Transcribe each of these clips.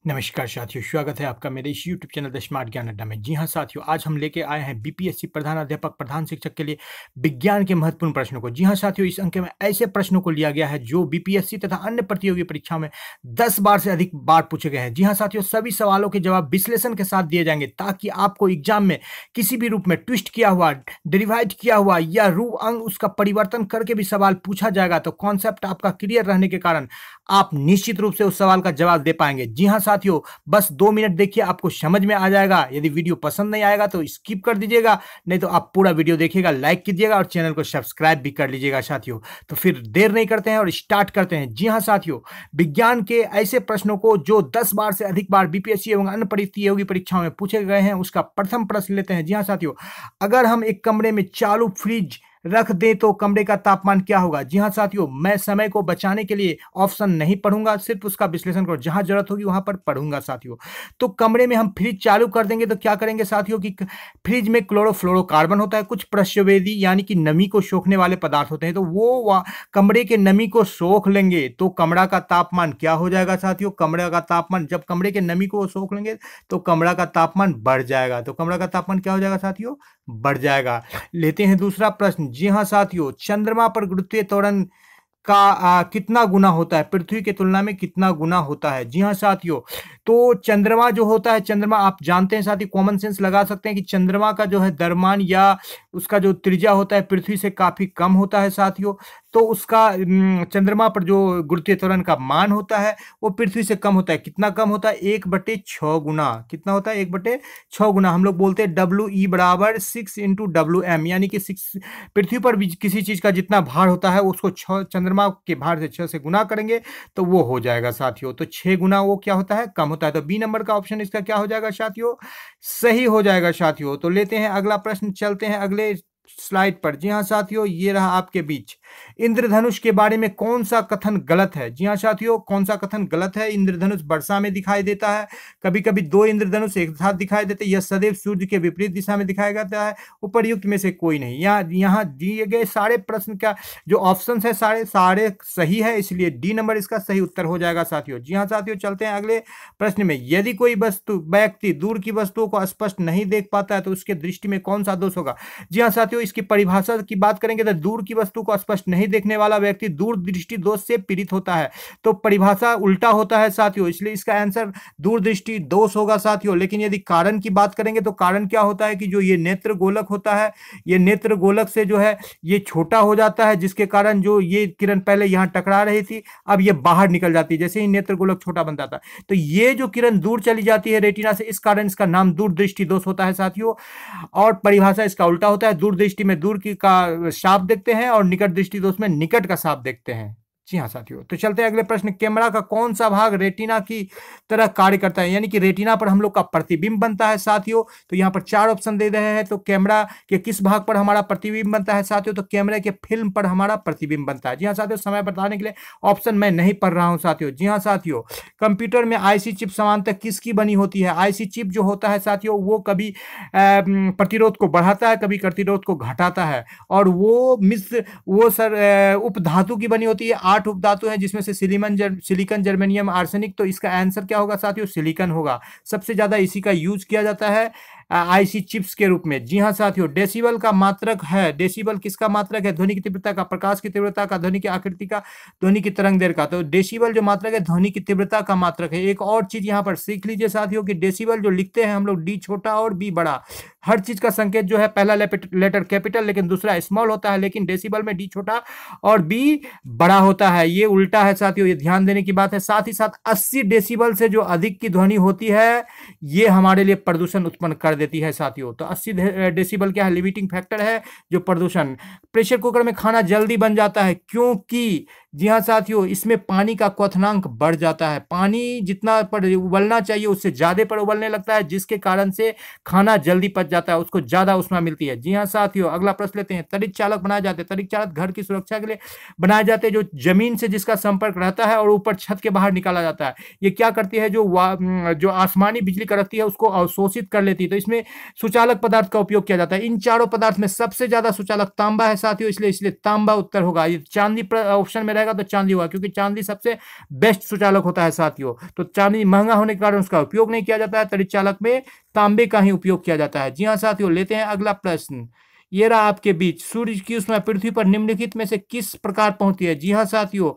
नमस्कार साथियों, स्वागत है आपका मेरे इस यूट्यूब चैनल द स्मार्ट ज्ञान अड्डा में। जी हाँ साथियों, आज हम लेके आए हैं बीपीएससी प्रधान अध्यापक प्रधान शिक्षक के लिए विज्ञान के महत्वपूर्ण प्रश्नों को। जी हाँ साथियों, इस अंक में ऐसे प्रश्नों को लिया गया है जो बीपीएससी तथा अन्य प्रतियोगी परीक्षाओं में 10 बार से अधिक बार पूछे गए हैं। जी हाँ साथियों, सभी सवालों के जवाब विश्लेषण के साथ दिए जाएंगे ताकि आपको एग्जाम में किसी भी रूप में ट्विस्ट किया हुआ, डेरिवाइड किया हुआ या रू अंग उसका परिवर्तन करके भी सवाल पूछा जाएगा तो कॉन्सेप्ट आपका क्लियर रहने के कारण आप निश्चित रूप से उस सवाल का जवाब दे पाएंगे। जी हाँ साथियों, बस 2 मिनट देखिए, आपको समझ में आ जाएगा। यदि वीडियो पसंद नहीं आएगा तो स्किप कर दीजिएगा, नहीं तो आप पूरा वीडियो देखिएगा, लाइक कीजिएगा और चैनल को सब्सक्राइब भी कर लीजिएगा साथियों। तो फिर देर नहीं करते हैं और स्टार्ट करते हैं। जी हाँ साथियों, विज्ञान के ऐसे प्रश्नों को जो 10 बार से अधिक बार बीपीएससी एवं अन्य प्रतियोगी परीक्षाओं में पूछे गए हैं, उसका प्रथम प्रश्न लेते हैं। जी हाँ साथियों, अगर हम एक कमरे में चालू फ्रिज रख दें तो कमरे का तापमान क्या होगा? जी हाँ साथियों, मैं समय को बचाने के लिए ऑप्शन नहीं पढ़ूंगा, सिर्फ उसका विश्लेषण करो, जहां जरूरत होगी वहां पर पढ़ूंगा साथियों। तो कमरे में हम फ्रिज चालू कर देंगे तो क्या करेंगे साथियों कि फ्रिज में क्लोरोफ्लोरोकार्बन होता है, कुछ प्रश्यवेदी यानी कि नमी को सोखने वाले पदार्थ होते हैं, तो वो कमरे के नमी को सोख लेंगे तो कमरा का तापमान क्या हो जाएगा साथियों? कमरे का तापमान, जब कमरे के नमी को सोख लेंगे तो कमरा का तापमान बढ़ जाएगा। तो कमरा का तापमान क्या हो जाएगा साथियों? बढ़ जाएगा। लेते हैं दूसरा प्रश्न। जी हाँ साथियों, चंद्रमा पर गुरुत्वीय त्वरण का कितना गुना होता है? पृथ्वी के तुलना में कितना गुना होता है? जी हाँ साथियों, तो चंद्रमा जो होता है, चंद्रमा आप जानते हैं साथी, कॉमन सेंस लगा सकते हैं कि चंद्रमा का जो है द्रव्यमान या उसका जो त्रिज्या होता है पृथ्वी से काफी कम होता है साथियों। तो उसका चंद्रमा पर जो गुरुत्वीय त्वरण का मान होता है वो पृथ्वी से कम होता है। कितना कम होता है? 1/6 गुना। कितना होता है? 1/6 गुना। हम लोग बोलते हैं WE बराबर 6 × WM, यानी कि 6 पृथ्वी पर भी किसी चीज का जितना भार होता है उसको चंद्रमा के भार से 6 से गुना करेंगे तो वो हो जाएगा साथियों। तो 6 गुना वो क्या होता है? कम होता है। तो बी नंबर का ऑप्शन इसका क्या हो जाएगा साथियों? सही हो जाएगा साथियों। तो लेते हैं अगला प्रश्न, चलते हैं अगले स्लाइड पर। जी हाँ साथियों, ये रहा आपके बीच। इंद्रधनुष के बारे में कौन सा कथन गलत है? जी हाँ साथियों, कौन सा कथन गलत है? इंद्रधनुष वर्षा में दिखाई देता है, कभी कभी 2 इंद्रधनुष एक साथ दिखाई देते हैं, यह सदैव सूर्य के विपरीत दिशा में दिखाया जाता है, उपर्युक्त में से कोई नहीं। यहाँ दिए गए सारे प्रश्न का जो ऑप्शन है सारे सही है, इसलिए डी नंबर इसका सही उत्तर हो जाएगा साथियों। जी हाँ साथियों, चलते हैं अगले प्रश्न में। यदि कोई व्यक्ति दूर की वस्तुओं को स्पष्ट नहीं देख पाता है तो उसके दृष्टि में कौन सा दोष होगा? जी हाँ साथियों, इसकी परिभाषा की बात करेंगे तो दूर की वस्तु को स्पष्ट नहीं देखने वाला व्यक्ति दूर दृष्टि दोष से पीड़ित होता है। तो परिभाषा उल्टा होता है साथियों, इसलिए इसका आंसर दूर दृष्टि दोष होगा साथियों। लेकिन यदि कारण की बात करेंगे तो कारण क्या होता है कि जो ये नेत्र गोलक होता है, ये नेत्र गोलक से जो है ये छोटा हो जाता है, जिसके कारण जो ये किरण पहले यहां टकरा रही थी अब ये बाहर निकल जाती है जैसे ही नेत्र गोलक छोटा बनता था। तो ये जो किरण दूर चली जाती है रेटिना से, इस कारण इसका नाम दूर दृष्टि दोष होता है साथियों। और परिभाषा इसका उल्टा होता है, दूर दृष्टि में दूर की का साफ देखते हैं और निकट दृष्टि दोष में निकट का साफ देखते हैं। जी हाँ साथियों, तो चलते हैं अगले प्रश्न। कैमरा का कौन सा भाग रेटिना की तरह कार्य करता है? यानी कि रेटिना पर हम लोग का प्रतिबिंब बनता है साथियों। तो यहाँ पर 4 ऑप्शन दे रहे हैं। तो कैमरा के किस भाग पर हमारा प्रतिबिंब बनता है साथियों? तो कैमरे के फिल्म पर हमारा प्रतिबिंब बनता है। जी हाँ साथियों, समय बताने के लिए ऑप्शन मैं नहीं पढ़ रहा हूँ साथियों। जी हाँ साथियों, कंप्यूटर में आईसी चिप सामान्यतः किसकी बनी होती है? आईसी चिप जो होता है साथियों वो कभी प्रतिरोध को बढ़ाता है, कभी प्रतिरोध को घटाता है, और वो उप धातु की बनी होती है। 8 उपधातु हैं जिसमें से सिलिकन, जर्मेनियम, आर्सेनिक। तो इसका आंसर क्या होगा साथियों? सिलिकन होगा। सबसे ज्यादा इसी का यूज किया जाता है आईसी चिप्स के रूप में। जी हाँ साथियों, डेसिबल का मात्रक है। डेसिबल किसका मात्रक है? ध्वनि की तीव्रता का, प्रकाश की तीव्रता का, ध्वनि की आकृति का, ध्वनि की तरंग दैर्घ्य का। तो डेसिबल जो मात्रक है ध्वनि की तीव्रता का मात्रक है। एक और चीज यहाँ पर सीख लीजिए साथियों कि डेसिबल जो लिखते हैं हम लोग डी छोटा और बी बड़ा, हर चीज का संकेत जो है पहला लेटर कैपिटल लेकिन दूसरा स्मॉल होता है, लेकिन डेसिबल में डी छोटा और बी बड़ा होता है। ये उल्टा है साथियों, ये ध्यान देने की बात है। साथ ही साथ 80 डेसिबल से जो अधिक की ध्वनि होती है ये हमारे लिए प्रदूषण उत्पन्न कर देती है साथियों। तो 80 डेसिबल क्या है? लिमिटिंग फैक्टर है जो प्रदूषण। प्रेशर कुकर में खाना जल्दी बन जाता है क्योंकि, जी हाँ साथियों, इसमें पानी का क्वथनांक बढ़ जाता है। पानी जितना पर उबलना चाहिए उससे ज्यादा पर उबलने लगता है, जिसके कारण से खाना जल्दी पच जाता है, उसको ज्यादा ऊष्मा मिलती है। जी हाँ साथियों, अगला प्रश्न लेते हैं। तड़ित चालक बनाए जाते हैं। तड़ित चालक घर की सुरक्षा के लिए बनाए जाते हैं, जो जमीन से जिसका संपर्क रहता है और ऊपर छत के बाहर निकाला जाता है। ये क्या करती है? जो आसमानी बिजली कड़कती है उसको अवशोषित कर लेती है। तो इसमें सुचालक पदार्थ का उपयोग किया जाता है। इन चारों पदार्थ में सबसे ज्यादा सुचालक तांबा है साथियों, इसलिए तांबा उत्तर होगा। ये चांदी ऑप्शन में रहेगा तो चांदी होगा, क्योंकि चांदी सबसे बेस्ट सुचालक होता है साथियों। तो चांदी महंगा होने के कारण उसका उपयोग नहीं किया जाता है, तड़ित चालक में तांबे का ही उपयोग किया जाता है। जी हाँ साथियों, लेते हैं अगला प्रश्न। ये रहा आपके बीच, सूर्य की ऊष्मा पृथ्वी पर निम्नलिखित में से किस प्रकार पहुंचती है? जी हाँ साथियों,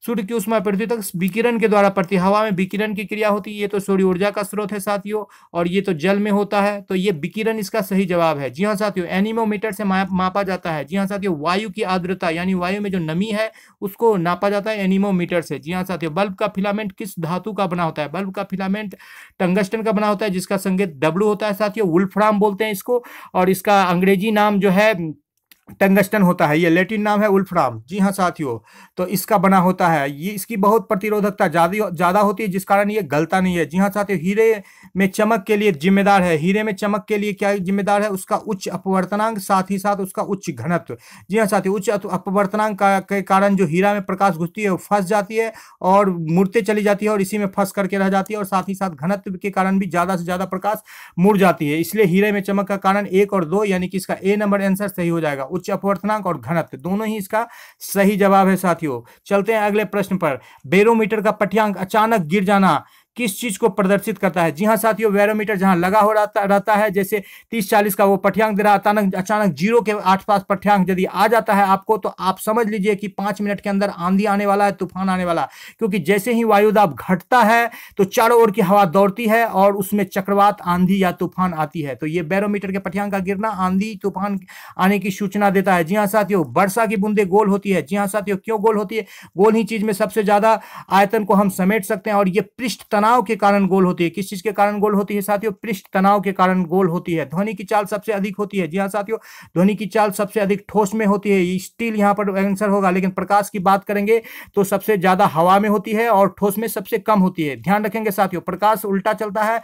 सूर्य की ऊष्मा पृथ्वी तक विकिरण के द्वारा पड़ती है, हवा में विकिरण की क्रिया होती है। ये तो सौर ऊर्जा का स्रोत है साथियों, और ये तो जल में होता है, तो ये विकिरण इसका सही जवाब है। जी हाँ साथियों, एनीमोमीटर से मापा जाता है। जी हाँ साथियों, वायु की आर्द्रता यानी वायु में जो नमी है उसको नापा जाता है एनीमोमीटर से। जी हाँ साथियों, बल्ब का फिलामेंट किस धातु का बना होता है? बल्ब का फिलामेंट टंगस्टन का बना होता है, जिसका संकेत W होता है साथियों। वुल्फ्राम बोलते हैं इसको, और इसका अंग्रेजी नाम जो है टंगस्टन होता है, ये लैटिन नाम है वुल्फ्राम। जी हाँ साथियों, तो इसका बना होता है। ये इसकी बहुत प्रतिरोधकता ज़्यादा होती है, जिस कारण ये गलता नहीं है। जी हाँ साथियों, हीरे में चमक के लिए जिम्मेदार है। हीरे में चमक के लिए क्या जिम्मेदार है? उसका उच्च अपवर्तनांक, साथ ही साथ उसका उच्च घनत्व। जी हाँ साथियों, उच्च अपवर्तनांक के कारण जो हीरा में प्रकाश घुसती है वो फंस जाती है और मुड़ते चली जाती है, और इसी में फंस करके रह जाती है, और साथ ही साथ घनत्व के कारण भी ज़्यादा से ज़्यादा प्रकाश मुड़ जाती है। इसलिए हीरे में चमक का कारण 1 और 2, यानी कि इसका ए नंबर आंसर सही हो जाएगा। उच्च अपवर्तनांक और घनत्व दोनों ही इसका सही जवाब है साथियों। चलते हैं अगले प्रश्न पर। बैरोमीटर का पठ्यांक अचानक गिर जाना किस चीज को प्रदर्शित करता है? जी हाँ साथियों, बैरोमीटर जहां लगा हो रहता है, जैसे 30-40 का वो पठ्यांक दे रहा है, अचानक 0 के आसपास पठ्यांक यदि आ जाता है आपको, तो आप समझ लीजिए कि 5 मिनट के अंदर आंधी आने वाला है, तूफान आने वाला है। क्योंकि जैसे ही वायुदाब घटता है तो चारों ओर की हवा दौड़ती है और उसमें चक्रवात, आंधी या तूफान आती है। तो ये बैरोमीटर के पठ्यांक का गिरना आंधी तूफान आने की सूचना देता है। जी हाँ साथियों, वर्षा की बूंदे गोल होती है। जी हाँ साथियों, क्यों गोल होती है? गोल ही चीज में सबसे ज्यादा आयतन को हम समेट सकते हैं, और ये पृष्ठ तनाव के कारण गोल होती है। किस चीज के कारण गोल होती है साथियों? पृष्ठ तनाव के कारण गोल होती है। ध्वनि की चाल सबसे अधिक होती है। जी हाँ साथियों, ध्वनि की चाल सबसे अधिक ठोस में होती है। स्टील यहां पर आंसर होगा, लेकिन प्रकाश की बात करेंगे तो सबसे ज्यादा हवा में होती है और ठोस में सबसे कम होती है। ध्यान रखेंगे साथियों, प्रकाश उल्टा चलता है,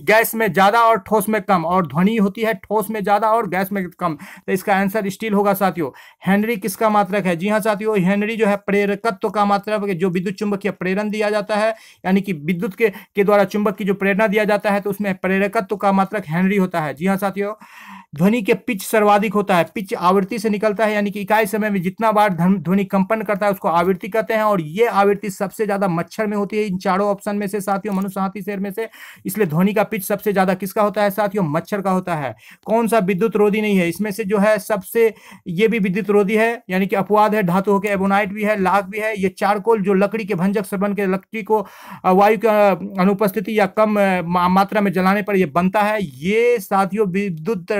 गैस में ज्यादा और ठोस में कम, और ध्वनि होती है ठोस में ज्यादा और गैस में कम। तो इसका आंसर स्टील होगा साथियों। हेनरी किसका मात्रक है? जी हाँ साथियों, हेनरी जो है प्रेरकत्व का मात्रक, जो विद्युत चुंबकीय प्रेरण दिया जाता है, यानी कि विद्युत के द्वारा चुंबक की जो प्रेरणा दिया जाता है, तो उसमें प्रेरकत्व का मात्रक हेनरी होता है। जी हाँ साथियों, ध्वनि के पिच सर्वाधिक होता है। पिच आवृत्ति से निकलता है, यानी कि इकाई समय में जितना बार ध्वनि कंपन करता है उसको आवृत्ति कहते हैं, और ये आवृत्ति सबसे ज्यादा मच्छर में होती है इन चारों ऑप्शन में से साथियों, मनुष्य, हाथी, शेर में से। इसलिए ध्वनि का पिच सबसे ज्यादा किसका होता है साथियों? मच्छर का होता है। कौन सा विद्युत रोधी नहीं है? इसमें से जो है सबसे, ये भी विद्युत रोधी है, यानी कि अपवाद है, धातु होकर एबोनाइट भी है, लाख भी है। ये चारकोल जो लकड़ी के भंजक से बन के लकड़ी को वायु की अनुपस्थिति या कम मात्रा में जलाने पर यह बनता है, ये साथियों विद्युत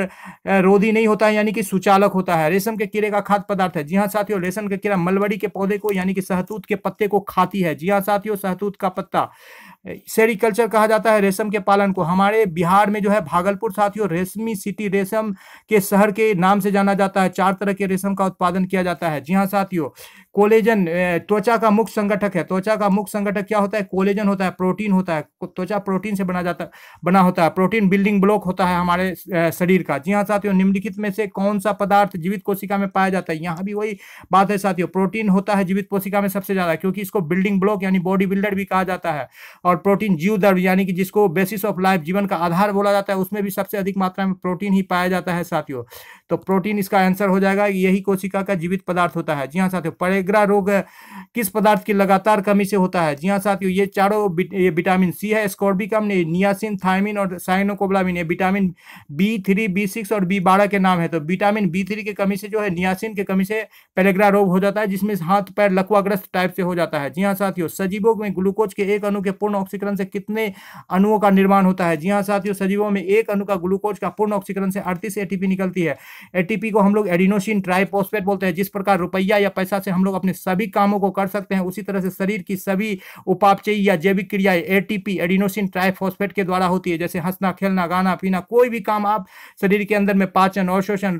रोधी नहीं होता है, यानी कि सुचालक होता है। रेशम के कीड़े का खाद्य पदार्थ है। जी हाँ साथियों, रेशम के कीड़ा मलबरी के पौधे को, यानी कि शहतूत के पत्ते को खाती है। जी हाँ साथियों, शहतूत का पत्ता। सेरिकल्चर कहा जाता है रेशम के पालन को। हमारे बिहार में जो है भागलपुर साथियों रेशमी सिटी, रेशम के शहर के नाम से जाना जाता है। 4 तरह के रेशम का उत्पादन किया जाता है। जी हाँ साथियों, कोलेजन त्वचा का मुख्य संगठक है। त्वचा का मुख्य संगठक क्या होता है? कोलेजन होता है, प्रोटीन होता है। त्वचा प्रोटीन से बना होता है। प्रोटीन बिल्डिंग ब्लॉक होता है हमारे शरीर का। जी हाँ साथियों, निम्नलिखित में से कौन सा पदार्थ जीवित कोशिका में पाया जाता है? यहाँ भी वही बात है साथियों, प्रोटीन होता है जीवित कोशिका में सबसे ज्यादा, क्योंकि इसको बिल्डिंग ब्लॉक यानी बॉडी बिल्डर भी कहा जाता है। और प्रोटीन जीवद्रव्य, यानी कि जिसको बेसिस ऑफ लाइफ, जीवन का आधार बोला जाता है, उसमें भी सबसे अधिक मात्रा में प्रोटीन ही पाया जाता है साथियों। तो प्रोटीन इसका आंसर हो जाएगा, यही कोशिका का जीवित पदार्थ होता है। जी हाँ साथियों, परेग्रा रोग किस पदार्थ की लगातार कमी से होता है? जी हाँ साथियों, ये चारों ये विटामिन सी है, स्कॉर्बिकम, नियासिन, थायमिन और साइनोकोबालामिन। ये विटामिन B3, B6 और B12 के नाम है। तो विटामिन B3 की कमी से जो है, नियासिन की कमी से पेरेग्रा रोग हो जाता है, जिसमें हाथ पैर लकवाग्रस्त टाइप से हो जाता है। जी हाँ साथियों, सजीवों में ग्लूकोज के एक अणु के पूर्ण ऑक्सीकरण से कितने अणुओं का निर्माण होता है? जी हाँ साथियों, सजीवों में एक अणु का ग्लूकोज का पूर्ण ऑक्सीकरण से 38 एटीपी निकलती है। एटीपी को हम लोग एडिनोसिन ट्राइफॉस्फेट बोलते हैं। जिस प्रकार रुपया या पैसा से हम लोग अपने सभी कामों को कर सकते हैं, उसी तरह से शरीर की सभी उपापचयी या जैविक क्रियाएं एटीपी, एडिनोसिन ट्राइफॉस्फेट के द्वारा होती है। जैसे हंसना, खेलना, गाना, पीना, कोई भी काम आप शरीर के अंदर में, पाचन और शोषण,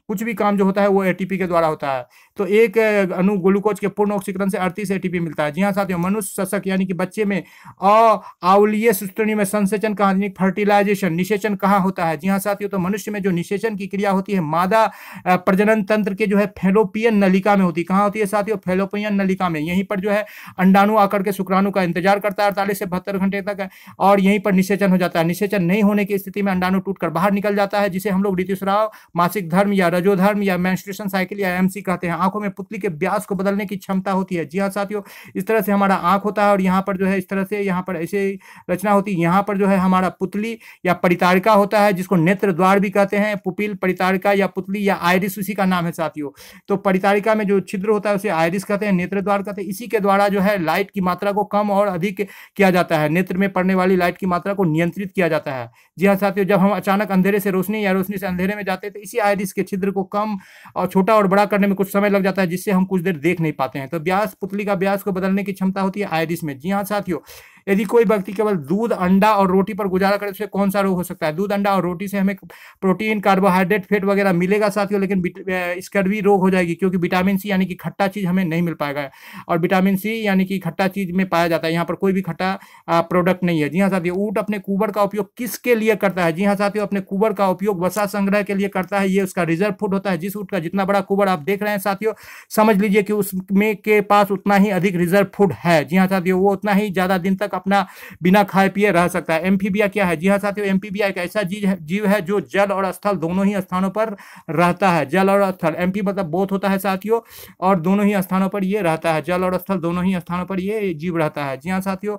कुछ भी काम जो होता है वो एटीपी के द्वारा होता है। तो एक अणु ग्लूकोज के पूर्ण ऑक्सीकरण से 38 एटीपी मिलता है। जी हाँ साथियों, मनुष्य शशक यानी कि बच्चे में आउलीय श्रेणी में संसेचन कहाँ, फर्टिलाइजेशन, निषेचन कहाँ होता है? जी हाँ साथियों, तो मनुष्य में जो निषेचन की क्रिया होती है मादा प्रजनन तंत्र के जो है फैलोपियन नलिका में होती है। कहाँ होती है साथियों? फैलोपियन नलिका में। यहीं पर जो है अंडाणु आकर के शुक्राणु का इंतजार करता है 48 से 72 घंटे तक, और यहीं पर निषेचन हो जाता है। निषेचन नहीं होने की स्थिति में अंडाणु टूटकर बाहर निकल जाता है, जिसे हम लोग ऋतुस्राव, मासिक धर्म या रजोधर्म या मेंस्ट्रुएशन साइकिल या एमसी कहते हैं। आंखों में पुतली के व्यास को बदलने की क्षमता होती है। जी हाँ साथियों, इस तरह से हमारा आंख होता है और यहाँ पर जो है इस तरह से यहाँ पर ऐसे रचना होती है। यहाँ पर जो है हमारा पुतली या परितारिका होता है, जिसको नेत्र द्वार भी कहते हैं। पुपिल, परितारिका या पुतली या आइरिस उसी का नाम है साथियों। तो परितारिका में जो छिद्र होता है उसे आइरिस कहते हैं, नेत्र द्वार कहते हैं। इसी के द्वारा जो है लाइट की मात्रा को कम और अधिक किया जाता है, नेत्र में पड़ने वाली लाइट की मात्रा को नियंत्रित किया जाता है। जी हाँ साथियों, जब हम अचानक अंधेरे से रोशनी या रोशनी से अंधेरे में जाते हैं तो इसी आइरिस के छिद्र को कम और छोटा और बड़ा करने में कुछ समय लग जाता है, जिससे हम कुछ देर देख नहीं पाते हैं। तो व्यास, पुतली का व्यास को बदलने की क्षमता होती है आइरिस में। जी हाँ साथियों, यदि कोई व्यक्ति केवल दूध, अंडा और रोटी पर गुजारा करे तो उसे कौन सा रोग हो सकता है? दूध, अंडा और रोटी से हमें प्रोटीन, कार्बोहाइड्रेट, फैट वगैरह मिलेगा साथियों, लेकिन स्कर्वी रोग हो जाएगी, क्योंकि विटामिन सी यानी कि खट्टा चीज हमें नहीं मिल पाएगा। और विटामिन सी यानी कि खट्टा चीज में पाया जाता है, यहाँ पर कोई भी खट्टा प्रोडक्ट नहीं है। जी हाँ साथियों, ऊंट अपने कुबर का उपयोग किसके लिए करता है? जी हाँ साथियों, अपने कुबर का उपयोग वसा संग्रह के लिए करता है। ये उसका रिजर्व फूड होता है। जिस ऊंट का जितना बड़ा कुबर आप देख रहे हैं साथियों, समझ लीजिए कि उसमें के पास उतना ही अधिक रिजर्व फूड है। जी हाँ साथियों, वो उतना ही ज्यादा दिन तक अपना बिना खाए पिए रह सकता है। एम्फीबिया क्या है? जी हाँ साथियों, एम्फीबिया एक ऐसा जीव है जो जल और स्थल दोनों ही स्थानों पर रहता है। जल और स्थल, एम्फी मतलब बोथ होता है साथियों, और दोनों ही स्थानों पर ये रहता है। जल और स्थल दोनों ही स्थानों पर ये जीव रहता है। जी हाँ साथियों,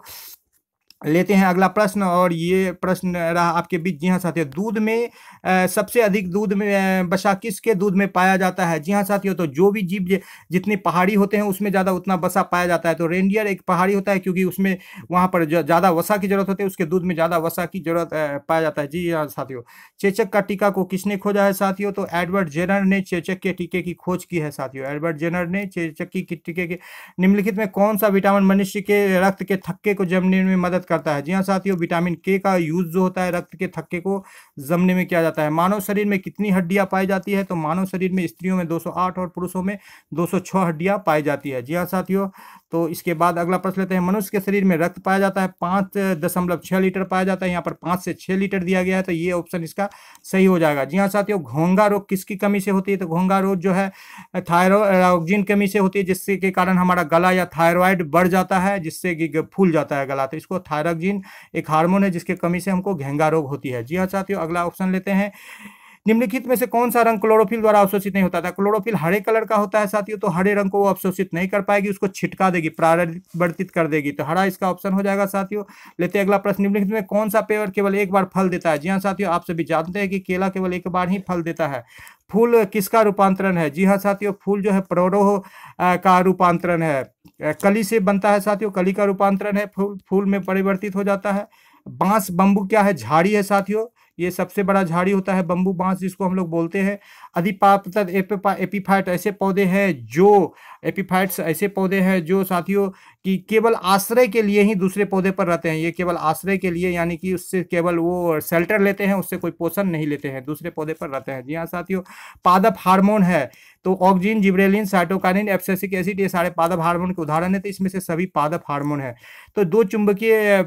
लेते हैं अगला प्रश्न, और ये प्रश्न रहा आपके बीच। जी हाँ साथियों, दूध में सबसे अधिक दूध में वसा किसके दूध में पाया जाता है? जी हाँ साथियों, तो जो भी जीव जितनी पहाड़ी होते हैं उसमें ज़्यादा उतना वसा पाया जाता है। तो रेंडियर एक पहाड़ी होता है, क्योंकि उसमें वहाँ पर ज़्यादा वसा की जरूरत होती है, उसके दूध में ज़्यादा वसा की जरूरत पाया जाता है। जी हाँ साथियों, चेचक का टीका को किसने खोजा है साथियों? तो एडवर्ड जेनर ने चेचक के टीके की खोज की है साथियों। एडवर्ड जेनर ने चेचक की टीके के निम्नलिखित में कौन सा विटामिन मनुष्य के रक्त के थक्के को जमने में मदद करता है? जी हाँ साथियों, विटामिन के का यूज जो होता है रक्त के थक्के को जमने में किया जाता है। मानव शरीर में कितनी हड्डियां पाई जाती है? तो मानव शरीर में स्त्रियों में 208 और पुरुषों में 206 हड्डियां पाई जाती है। जी हाँ साथियों, तो इसके बाद अगला प्रश्न लेते हैं। मनुष्य के शरीर में रक्त पाया जाता है 5.6 लीटर पाया जाता है। यहाँ पर 5 से 6 लीटर दिया गया है, तो ये ऑप्शन इसका सही हो जाएगा। जी हाँ साथियों, घोंघा रोग किसकी कमी से होती है? तो घोंघा रोग जो है थायरॉक्सिन कमी से होती है, जिससे के कारण हमारा गला या थायराइड बढ़ जाता है, जिससे कि फूल जाता है गला। तो इसको थायरॉक्सिन एक हार्मोन है जिसके कमी से हमको घेंगा रोग होती है। जी हाँ साथियों, अगला ऑप्शन लेते हैं। निम्नलिखित में से कौन सा रंग क्लोरोफिल द्वारा अवशोषित नहीं होता था? क्लोरोफिल हरे कलर का होता है साथियों, तो हरे रंग को वो अवशोषित नहीं कर पाएगी, उसको छिटका देगी, परावर्तित कर देगी। तो हरा इसका ऑप्शन हो जाएगा साथियों। लेते हैं अगला प्रश्न। निम्नलिखित में कौन सा पेड़ केवल एक बार फल देता है? जी हाँ साथियों, आप सभी जानते हैं कि केला केवल एक बार ही फल देता है। फूल किसका रूपांतरण है? जी हाँ साथियों, फूल जो है प्रोरोह का रूपांतरण है। कली से बनता है साथियों, कली का रूपांतरण है, फूल में परिवर्तित हो जाता है। बांस, बंबू क्या है? झाड़ी है साथियों, ये सबसे बड़ा झाड़ी होता है बंबू, बांस जिसको हम लोग बोलते हैं। अधिपात्र एपीफाइट ऐसे पौधे हैं जो एपीफाइट्स ऐसे पौधे हैं जो साथियों कि केवल आश्रय के लिए ही दूसरे पौधे पर रहते हैं। ये केवल आश्रय के लिए, यानी कि उससे केवल वो शेल्टर लेते हैं, उससे कोई पोषण नहीं लेते हैं, दूसरे पौधे पर रहते हैं। जी हाँ साथियों, पादप हार्मोन है, तो auxin, gibberellin, cytokinin, abscisic acid, ये सारे पादप हार्मोन के उदाहरण है। तो इसमें से सभी पादप हार्मोन है। तो दो चुंबकीय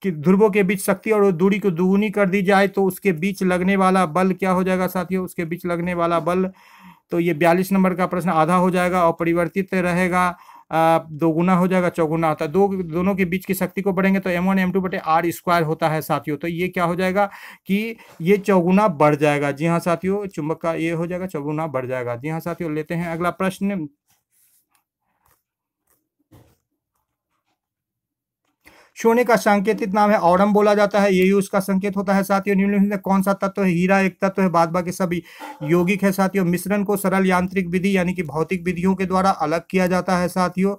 ध्रुवों के बीच शक्ति और दूरी को दुगुनी कर दी जाए तो उसके बीच लगने वाला बल क्या हो जाएगा साथियों? उसके बीच लगने वाला बल, तो ये 42 नंबर का प्रश्न, आधा हो जाएगा और परिवर्तित रहेगा, दोगुना हो जाएगा, चौगुना होता है। दोनों के बीच की शक्ति को बढ़ेंगे तो m1 m2 बटे r स्क्वायर होता है साथियों। तो ये क्या हो जाएगा कि ये चौगुना बढ़ जाएगा। जी हाँ साथियों, चुंबक का ये हो जाएगा, चौगुना बढ़ जाएगा। जी हाँ साथियों, लेते हैं अगला प्रश्न। सोने का सांकेतिक नाम है ऑरम बोला जाता है, यही उसका संकेत होता है साथियों। निम्नलिखित में कौन सा तत्व है? हीरा एक तत्व है, बाद बाकी सभी यौगिक है साथियों। मिश्रण को सरल यांत्रिक विधि यानी कि भौतिक विधियों के द्वारा अलग किया जाता है साथियों।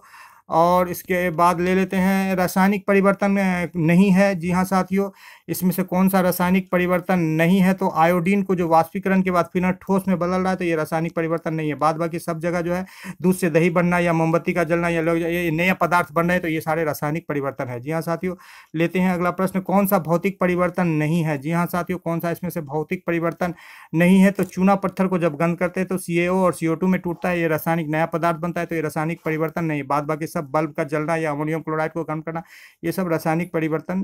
और इसके बाद ले लेते हैं रासायनिक परिवर्तन नहीं है। जी हाँ साथियों, इसमें से कौन सा रासायनिक परिवर्तन नहीं है? तो आयोडीन को जो वाष्पीकरण के बाद फिर ठोस में बदल रहा है, तो ये रासायनिक परिवर्तन नहीं है। बाद बाकी सब जगह जो है दूध से दही बनना या मोमबत्ती का जलना या ये नया पदार्थ बन रहे हैं, तो ये सारे रासायनिक परिवर्तन है। जी हाँ साथियों, लेते हैं अगला प्रश्न। कौन सा भौतिक परिवर्तन नहीं है? जी हाँ साथियों, कौन सा इसमें से भौतिक परिवर्तन नहीं है? तो चूना पत्थर को जब गंध करते हैं तो CaO और CO2 में टूटता है, ये रासायनिक नया पदार्थ बनता है, तो ये रासायनिक परिवर्तन नहीं। बाद बाकी सब सब बल्ब का जलना या अमोनियम क्लोराइड को गर्म करना, ये सब रासायनिक परिवर्तन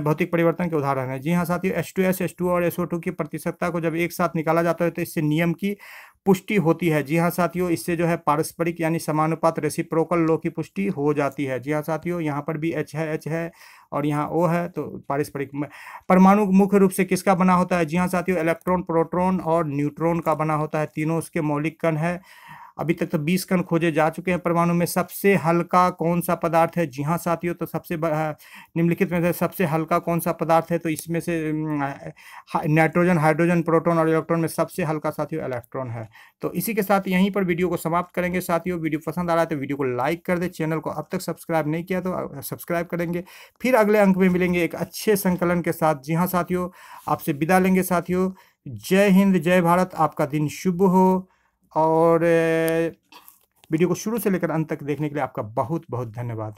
भौतिक परिवर्तन के उदाहरण है। जी हाँ साथियों, H2S, H2O और SO2 की प्रतिशतता को जब एक साथ निकाला जाता है तो इससे नियम की पुष्टि होती है। जी हाँ साथियों, इससे जो है पारस्परिक यानी समानुपात रेसिप्रोकल लॉ की पुष्टि हो जाती है। जी हाँ साथियों, यहाँ पर भी H है और यहाँ O है, तो पारस्परिक। परमाणु मुख्य रूप से किसका बना होता है? जी हाँ साथियों, इलेक्ट्रॉन, प्रोटॉन और न्यूट्रॉन का बना होता है। तीनों उसके मौलिक कण है। अभी तक तो 20 कण खोजे जा चुके हैं। परमाणु में सबसे हल्का कौन सा पदार्थ है? जी हाँ साथियों, तो निम्नलिखित में से सबसे हल्का कौन सा पदार्थ है? तो इसमें से नाइट्रोजन, हाइड्रोजन, प्रोटॉन और इलेक्ट्रॉन में सबसे हल्का साथियों इलेक्ट्रॉन है। तो इसी के साथ यहीं पर वीडियो को समाप्त करेंगे साथियों। वीडियो पसंद आ रहा है तो वीडियो को लाइक कर दे, चैनल को अब तक सब्सक्राइब नहीं किया तो सब्सक्राइब करेंगे। फिर अगले अंक में मिलेंगे एक अच्छे संकलन के साथ। जी हाँ साथियों, आपसे विदा लेंगे साथियों। जय हिंद, जय भारत, आपका दिन शुभ हो। और वीडियो को शुरू से लेकर अंत तक देखने के लिए आपका बहुत बहुत धन्यवाद।